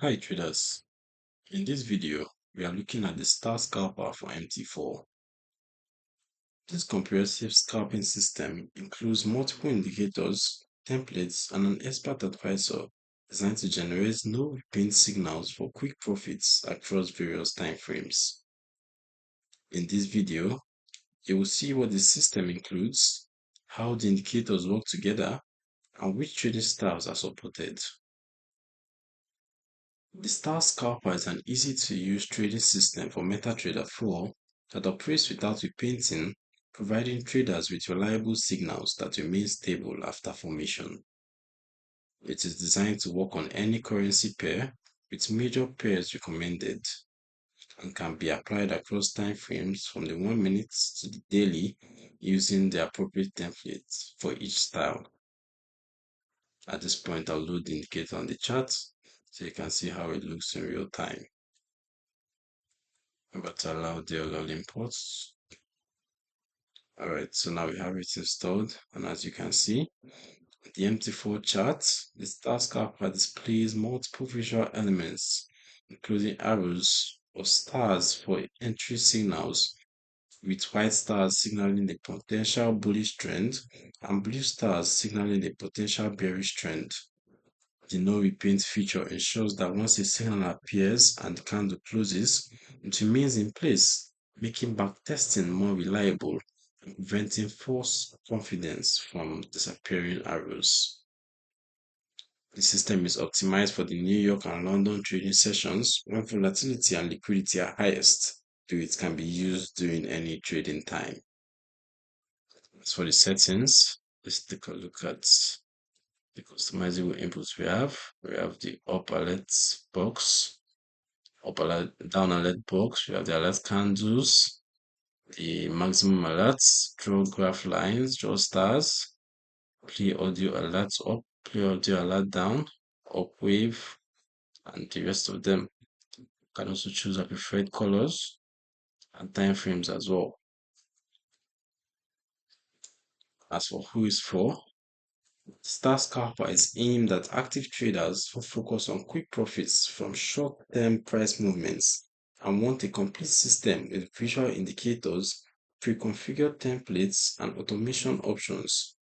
Hi traders, in this video we are looking at the Star Scalper for MT4. This comprehensive scalping system includes multiple indicators, templates, and an expert advisor designed to generate no-repaint signals for quick profits across various time frames. In this video, you will see what the system includes, how the indicators work together, and which trading styles are supported. The Star Scalper is an easy-to-use trading system for MetaTrader 4 that operates without repainting, providing traders with reliable signals that remain stable after formation. It is designed to work on any currency pair, with major pairs recommended, and can be applied across time frames from the 1 minute to the daily using the appropriate templates for each style. At this point, I'll load the indicator on the chart so you can see how it looks in real time. But allow the all imports. Alright, so now we have it installed, and as you can see, the MT4 chart, the Star Scalper displays multiple visual elements, including arrows or stars for entry signals, with white stars signaling the potential bullish trend and blue stars signaling the potential bearish trend. The no repaint feature ensures that once a signal appears and the candle closes, it remains in place, making backtesting more reliable and preventing false confidence from disappearing arrows. The system is optimized for the New York and London trading sessions when volatility and liquidity are highest, though it can be used during any trading time. As for the settings, let's take a look at the customizable inputs we have. We have the up alert box, up alert, down alert box. We have the alert candles, the maximum alerts, draw graph lines, draw stars, play audio alerts up, play audio alert down, up wave, and the rest of them. You can also choose our preferred colors and time frames as well. As for who is for, Star Scalper is aimed at active traders who focus on quick profits from short-term price movements and want a complete system with visual indicators, pre-configured templates, and automation options.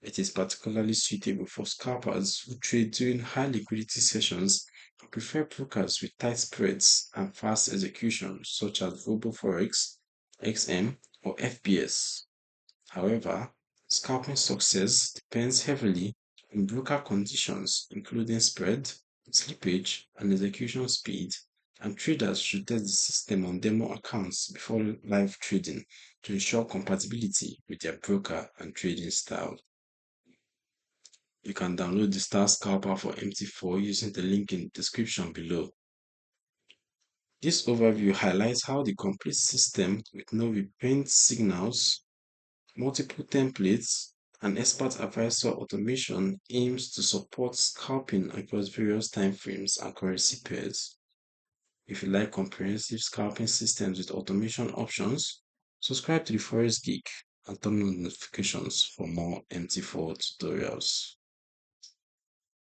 It is particularly suitable for scalpers who trade during high liquidity sessions and prefer brokers with tight spreads and fast execution, such as Roboforex, XM, or FBS. However, scalping success depends heavily on broker conditions, including spread, slippage, and execution speed, and traders should test the system on demo accounts before live trading to ensure compatibility with their broker and trading style. You can download the Star Scalper for MT4 using the link in the description below. This overview highlights how the complete system with no repaint signals, multiple templates, and expert advisor automation aims to support scalping across various time frames and currency pairs. If you like comprehensive scalping systems with automation options, subscribe to the Forex Geek and turn on notifications for more MT4 tutorials.